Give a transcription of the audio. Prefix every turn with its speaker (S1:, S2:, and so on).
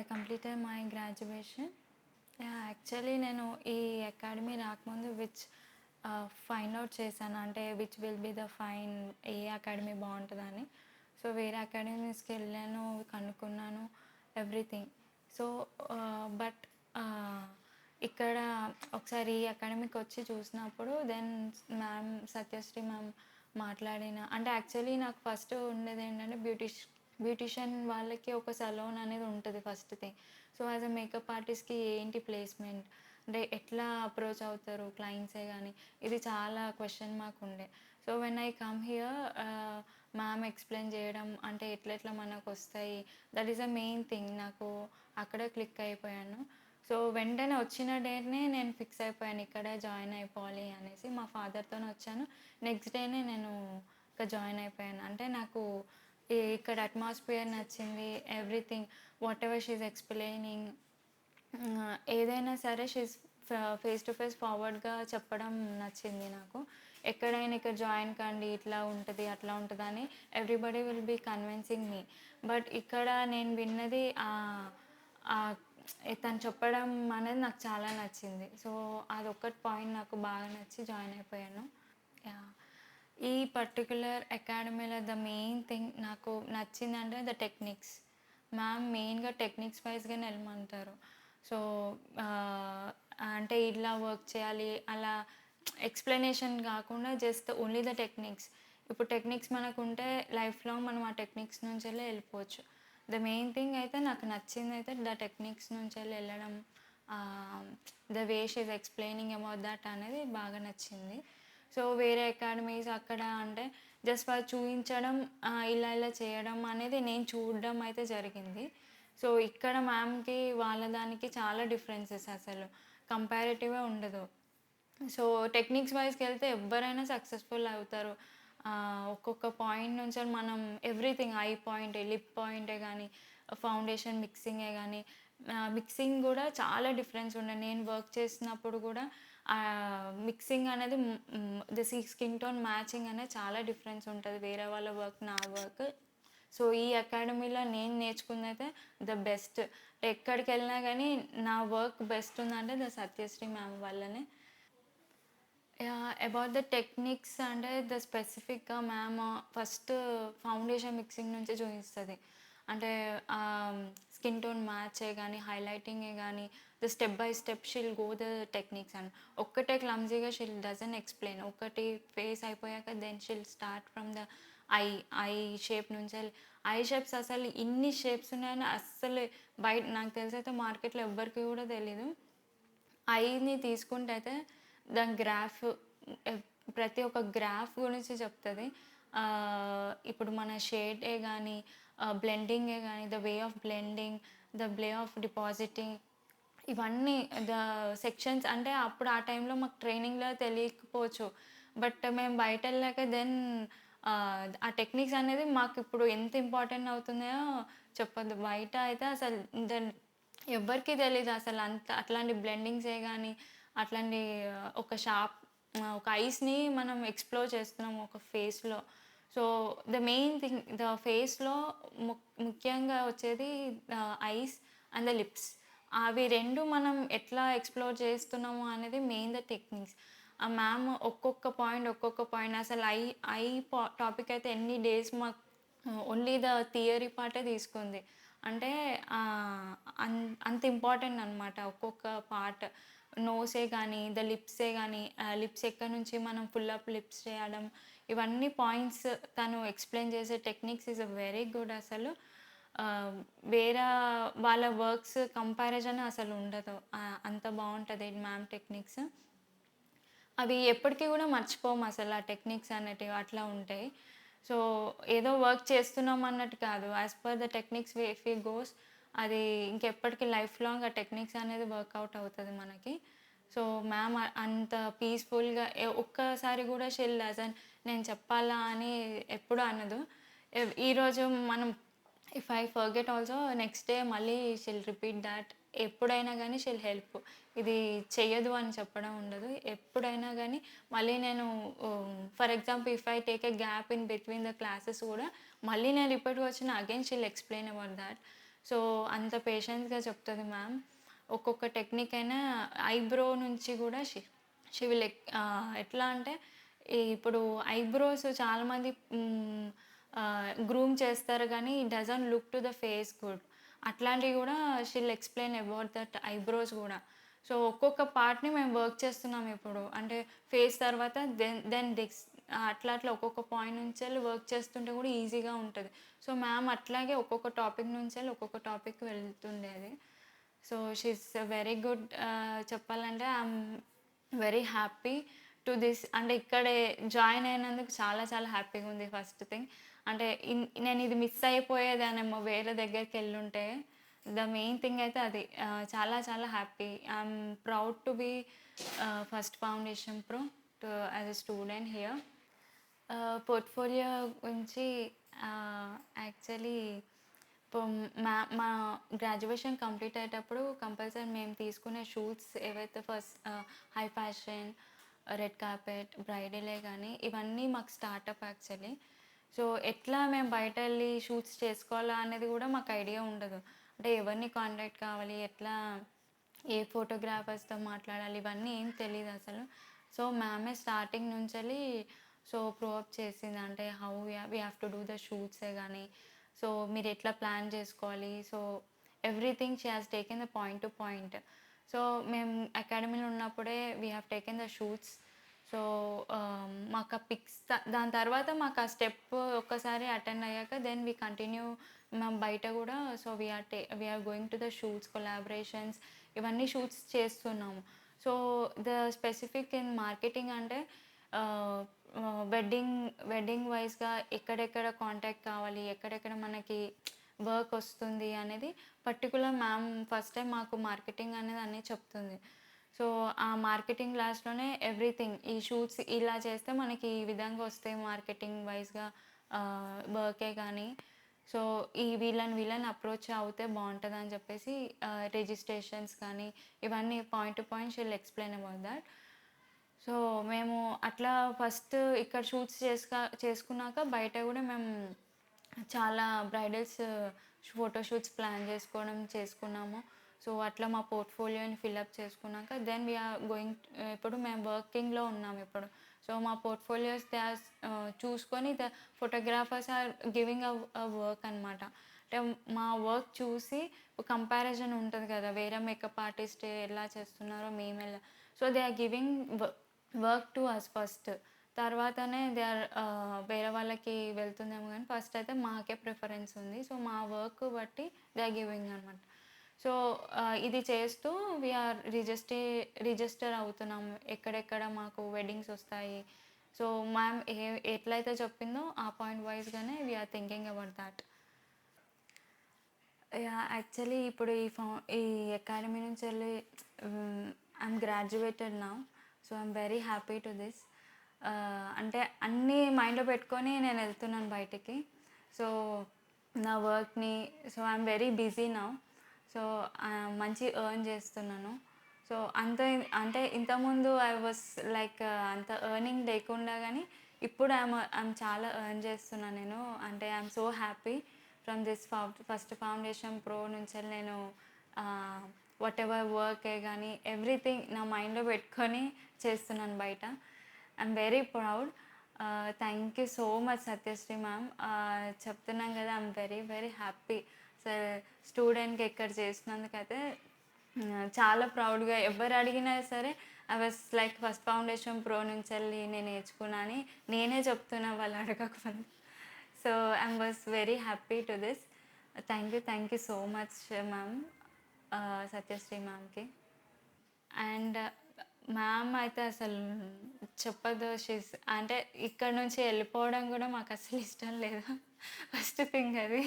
S1: I completed my graduation. Yeah, actually నేను ఈ academy రాకముందు ఫైండ్ అవుట్ చేశాను. అంటే which will be the fine A academy బాగుంటుందని. సో వేరే అకాడమీస్కి వెళ్ళాను, కనుక్కున్నాను ఎవ్రీథింగ్. సో బట్ ఇక్కడ ఒకసారి ఈ అకాడమీకి వచ్చి చూసినప్పుడు దెన్ మ్యామ్ సత్యశ్రీ మ్యామ్ మాట్లాడిన అంటే యాక్చువల్లీ నాకు ఫస్ట్ ఉండేది ఏంటంటే బ్యూటిషియన్ వాళ్ళకి ఒక సలోన్ అనేది ఉంటుంది first thing. So as a makeup ఆర్టిస్ట్కి ఏంటి ప్లేస్మెంట్, అంటే ఎట్లా అప్రోచ్ అవుతారు క్లయింట్సే కానీ, ఇది చాలా క్వశ్చన్ మార్క్ ఉండే. So when I come here ma'am explain చేయడం అంటే ఎట్లెట్లా మనకు వస్తాయి, that is a main thing. నాకు అక్కడే క్లిక్ అయిపోయాను. సో వెంటనే వచ్చిన డేనే నేను ఫిక్స్ అయిపోయాను ఇక్కడే జాయిన్ అయిపోవాలి అనేసి. మా ఫాదర్తో వచ్చాను, నెక్స్ట్ డేనే నేను ఇక్కడ జాయిన్ అయిపోయాను. అంటే నాకు ఇక్కడ అట్మాస్ఫియర్ నచ్చింది, everything whatever she's explaining, ఏదైనా సరే షీస్ ఫేస్ టు ఫేస్ ఫార్వర్డ్గా చెప్పడం నచ్చింది నాకు. ఎక్కడైనా ఇక్కడ జాయిన్ కండి, ఇట్లా ఉంటుంది అట్లా ఉంటుంది అని everybody will be convincing me. But ఇక్కడ నేను విన్నది తను చెప్పడం అనేది నాకు చాలా నచ్చింది. సో అదొక్కటి పాయింట్ నాకు బాగా నచ్చి జాయిన్ అయిపోయాను. ఈ పర్టిక్యులర్ అకాడమీలో ద మెయిన్ థింగ్ నాకు నచ్చిందంటే ద టెక్నిక్స్. మ్యామ్ మెయిన్గా టెక్నిక్స్ వైజ్గానే వెళ్ళమంటారు. సో అంటే ఇలా వర్క్ చేయాలి అలా ఎక్స్ప్లెనేషన్ కాకుండా జస్ట్ ఓన్లీ ద టెక్నిక్స్. ఇప్పుడు టెక్నిక్స్ మనకు ఉంటే లైఫ్ లాంగ్ మనం ఆ టెక్నిక్స్ నుంచి వెళ్ళిపోవచ్చు. ద మెయిన్ థింగ్ అయితే నాకు నచ్చింది అయితే ద టెక్నిక్స్ నుంచి వెళ్ళడం, the way she is explaining about that అనేది బాగా నచ్చింది. సో వేరే అకాడమీస్ అక్కడ అంటే జస్ట్ వాళ్ళు చూపించడం, ఇలా ఇలా చేయడం అనేది నేను చూడడం అయితే జరిగింది. సో ఇక్కడ మ్యామ్కి వాళ్ళ దానికి చాలా డిఫరెన్సెస్, అసలు కంపారిటివే ఉండదు. సో టెక్నిక్స్ వైజ్కి వెళ్తే ఎవ్వరైనా సక్సెస్ఫుల్ అవుతారు. ఒక్కొక్క పాయింట్ నుంచి మనం ఎవ్రీథింగ్, ఐ పాయింట్, లిప్ పాయింటే కానీ, ఫౌండేషన్ మిక్సింగే కానీ, మిక్సింగ్ కూడా చాలా డిఫరెన్స్ ఉండే. నేను వర్క్ చేసినప్పుడు కూడా మిక్సింగ్ అనేది ద స్కిన్ టోన్ మ్యాచింగ్ అనేది చాలా డిఫరెన్స్ ఉంటుంది వేరే వాళ్ళ వర్క్, నా వర్క్. సో ఈ అకాడమీలో నేను నేర్చుకున్నదైతే ద బెస్ట్. ఎక్కడికి వెళ్ళినా కానీ నా వర్క్ బెస్ట్ ఉందంటే ద సత్యశ్రీ మ్యామ్ వల్లనే. అబౌట్ ద టెక్నిక్స్ అంటే ద స్పెసిఫిక్గా మ్యామ్ ఫస్ట్ ఫౌండేషన్ మిక్సింగ్ నుంచి చూపిస్తుంది. అంటే స్కిన్ టోన్ మ్యాచే కానీ, హైలైటింగే కానీ, the step by step she'll go the techniques and ఒక్కటే క్లమ్జీగా షీల్ డజన్ ఎక్స్ప్లెయిన్. ఒకటి ఫేస్ అయిపోయాక then she'll start from the eye eye shape నుంచి. ఐ షేప్స్ అసలు ఇన్ని షేప్స్ ఉన్నాయని అస్సలు బయట నాకు తెలిసైతే మార్కెట్లో ఎవ్వరికి కూడా తెలీదు. ఐని తీసుకుంటే అయితే దాని గ్రాఫ్, ప్రతి ఒక్క గ్రాఫ్ గురించి చెప్తుంది. ఇప్పుడు మన షేడే కానీ, బ్లెండింగే కానీ, the way of blending, the way of depositing, ఇవన్నీ ద సెక్షన్స్. అంటే అప్పుడు ఆ టైంలో మాకు ట్రైనింగ్లో తెలియకపోవచ్చు. బట్ మేము బయట వెళ్ళాక దెన్ ఆ టెక్నిక్స్ అనేది మాకు ఇప్పుడు ఎంత ఇంపార్టెంట్ అవుతున్నాయో చెప్పొద్దు. బయట అయితే అసలు దెన్ ఎవ్వరికీ తెలీదు అసలు అట్లాంటి బ్లెండింగ్సే కానీ, అట్లాంటి ఒక ఐస్‌ని మనం ఎక్స్‌ప్లోర్ చేస్తున్నాం ఒక ఫేస్‌లో. So the main thing the ఫేస్‌లో ముఖ్యంగా వచ్చేది ఐస్ అండ్ ద లిప్స్. అవి 2 మనం ఎట్లా ఎక్స్‌ప్లోర్ చేస్తున్నాము అనేది మెయిన్ ద టెక్నిక్స్. ఆ మ్యామ్ ఒక్కొక్క పాయింట్ అసలు ఐ టాపిక్ అయితే ఎన్ని డేస్ మాకు ఓన్లీ ద థియరీ పార్టే తీసుకుంది. అంటే అంత ఇంపార్టెంట్ అనమాట ఒక్కొక్క పార్ట్. నోసే కానీ, ద లిప్సే కానీ, లిప్స్ ఎక్కడి నుంచి మనం ఫుల్ అప్ లిప్స్ చేయడం, ఇవన్నీ పాయింట్స్ తను ఎక్స్ప్లెయిన్ చేసే టెక్నిక్స్ ఈజ్ వెరీ గుడ్ అసలు. వేరే వాళ్ళ వర్క్స్ కంపారిజన్ అసలు ఉండదు. అంత బాగుంటుంది మ్యామ్ టెక్నిక్స్. అవి ఎప్పటికీ కూడా మర్చిపోము అసలు, ఆ టెక్నిక్స్ అనేటివి అట్లా ఉంటాయి. సో ఏదో వర్క్ చేస్తున్నాం అన్నట్టు కాదు, as per the techniques if we goes అది ఇంకెప్పటికీ లైఫ్ లాంగ్ ఆ టెక్నిక్స్ అనేది వర్కౌట్ అవుతుంది మనకి. సో మ్యామ్ అంత పీస్ఫుల్గా ఒక్కసారి కూడా షీల్ డజన్ నేను చెప్పాలా అని ఎప్పుడు అనదు. ఈరోజు మనం if I forget also next day మళ్ళీ షీల్ రిపీట్ దాట్. ఎప్పుడైనా కానీ షీల్ హెల్ప్. ఇది చెయ్యదు అని చెప్పడం ఉండదు. ఎప్పుడైనా కానీ మళ్ళీ నేను for example if I take a gap in between the classes కూడా మళ్ళీ నేను రిపీట్‌గా వచ్చిన again she'll explain about that. So, అంత పేషెన్స్‌గా చెప్తది మ్యామ్. ఒక్కొక్క టెక్నిక్ అయినా ఐబ్రో నుంచి గూడా షీ విల్ ఎట్లా అంటే ఇప్పుడు ఐబ్రోస్ చాలామంది గ్రూమ్ చేస్తారు గానీ it doesn't look to the face good. అట్లాంటివి గూడా she will explain about that eyebrows గూడా. సో, ఒక్కొక్క పార్ట్‌ని మేము వర్క్ చేస్తున్నాం ఇప్పుడు. అంటే ఫేస్ తర్వాత దెన్ అట్లా అట్లా ఒక్కొక్క పాయింట్ నుంచెల్లి వర్క్ చేస్తుంటే గూడా ఈజీగా ఉంటది. సో, మ్యామ్ అట్లాగే ఒక్కొక్క టాపిక్ నుంచెల్లి ఒక్కొక్క టాపిక్‌కి వెళ్తుండేది. So, she is very good. చెప్పాలంటే I'm very happy to this అంటే ఇక్కడే జాయిన్ అయినందుకు చాలా చాలా హ్యాపీగుంది ఫస్ట్ థింగ్. అంటే నేనిది మిస్ అయిపోయేదాన్నేమో వేరే దగ్గరికెళ్ళుంటే. ద మెయిన్ థింగ్ అయితే అది. చాలా చాలా happy. I'm proud to be first foundation pro as a student here. Portfolio గురించి యాక్చువల్లీ ఇప్పుడు మా గ్రాడ్యుయేషన్ కంప్లీట్ అయ్యేటప్పుడు కంపల్సరీ మేము తీసుకునే షూట్స్ ఏవైతే first high fashion, red carpet, బ్రైడలే గానీ ఇవన్నీ మాకు స్టార్టప్ యాక్చువల్లీ. సో, ఎట్లా మేము బయటెళ్ళి షూట్స్ చేసుకోవాలా అనేది గూడా మాకు ఐడియా ఉండదు. అంటే ఎవరిని కాంటాక్ట్ కావాలి, ఎట్లా ఏ ఫోటోగ్రాఫర్స్‌తో మాట్లాడాలి ఇవన్నీ ఏం తెలీదసలు. సో, మ్యామే స్టార్టింగ్ నుంచెల్లి ప్రో అప్ చేసింది. అంటే how we have to do the షూట్సే గానీ, సో మీరెట్లా ప్లాన్ జేసుకోవాలి. So, everything she has taken the point to point. So, మేము అకాడమీలో ఉన్నప్పుడే we have taken the shoots. So, మాకా పిక్స్ దాని తర్వాత మాకా స్టెప్ ఒక్కసారి అటెండ్ అయ్యాక దెన్ వి కంటిన్యూ మేము బయట గూడా so, we are going to the shoots, collaborations ఇవన్నీ షూట్స్ చేస్తున్నాము. So, the specific in marketing అంటే ఆహ్, వెడ్డింగ్ వైస్‌గా ఎక్కడెక్కడ కాంటాక్ట్ కావాలి, ఎక్కడెక్కడ మనకి వర్క్ ఒస్తుంది అనేది పర్టిక్యులర్ మ్యామ్ ఫస్ట్ టైమ్ మాకు మార్కెటింగ్ అనేది అన్నీ చెప్తుంది. సో, ఆ మార్కెటింగ్ క్లాస్‌లోనే ఎవ్రీథింగ్ ఈ షూట్స్ ఇలా చేస్తే మనకి ఈ విధంగా వస్తాయి మార్కెటింగ్ వైస్‌గా వర్కే గానీ, సో, వీళ్ళని అప్రోచ్ అవుతే బావుంటదని చెప్పేసి రిజిస్ట్రేషన్స్ కానీ, ఇవన్నీ point to point she will explain about that. So, మేము అట్లా ఫస్ట్ ఇక్కడ షూట్స్ చేసుకున్నాక బయట గూడా మేము చాలా బ్రైడల్స్ ఫోటో షూట్స్ ప్లాన్ చేసుకున్నాము. సో, అట్లా మా పోర్ట్‌ఫోలియోని ఫిలప్ చేసుకున్నాక దెన్ వి ఆర్ గోయింగ్ ఇప్పుడు మేము వర్కింగ్‌లో ఉన్నాం ఇప్పుడు. సో, మా పోర్ట్‌ఫోలియోస్ చూసుకొని ఫోటోగ్రాఫర్స్ ఆర్ గివింగ్ వర్క్ అనమాట. అంటే మా వర్క్ చూసి కంపారిజన్ ఉంటది కదా! వేరే మేకప్ ఆర్టిస్ట్ ఎలా చేస్తున్నారో మేమెలా so, they are giving work to us first. తర్వాతనే వేరే వాళ్ళకి వెళ్తుందేమో గానీ ఫస్ట్ అయితే మాకే ప్రిఫరెన్స్ ఉంది. సో, మా వర్క్ బట్టి దే ఆర్ గివింగ్ అనమాట. సో, ఇది చేస్తూ వీఆర్ రిజిస్టర్ అవుతున్నాము. ఎక్కడెక్కడ మాకు వెడ్డింగ్స్ ఒస్తాయి. సో, మ్యామ్ ఎట్లయితే చెప్పిందో ఆ పాయింట్ వైస్‌గానే we are thinking about thought. Actually ఇప్పుడు ఈ అకాడమీ నుంచెళ్ళి I'm graduated now. So, I'm very happy to this. అంటే అన్నీ మైండ్‌లో పెట్టుకొని నేనెళ్తున్నాను బయటికి. సో, నా వర్క్‌ని I'm very busy now. So, మంచి ఎర్న్ చేస్తున్నాను. సో, అంటే ఇంతకుముందు ఐ వాస్ లైక్ అంత ఎర్నింగ్ లేకుండా గానీ, ఇప్పుడు ఐయామ్ చాలా ఎర్న్ చేస్తున్నా నేను. అంటే I'm so happy from this first foundation pro నుంచెల్లి నేను వాటెవర్ వర్కే గానీ ఎవ్రీథింగ్ నా మైండ్‌లో పెట్టుకొని చేస్తున్నాను బయట. I'm very proud. Thank you so much Satyasri ma'am. చెప్తున్నాను కదా! I'm very very happy. స్టూడెంట్‌కి ఇక్కడ చేసినందుకైతే చాలా ప్రౌడ్‌గా ఎవరు అడిగినా సరే I was like first foundation pro నుంచెల్లి నేను నేర్చుకున్నా అని నేనే చెప్తున్నా వాళ్ళు అడగకముందు. So, I was very happy to this. Thank you so much ma'am. Satyasri మ్యామ్‌కి. అండ్ మ్యామ్ అయితే అసలు చెప్పదు. అంటే ఇక్కడ నుంచి వెళ్ళిపోవడం గూడా మాకసలు ఇష్టం లేదు. ఫస్ట్ థింగ్ అది.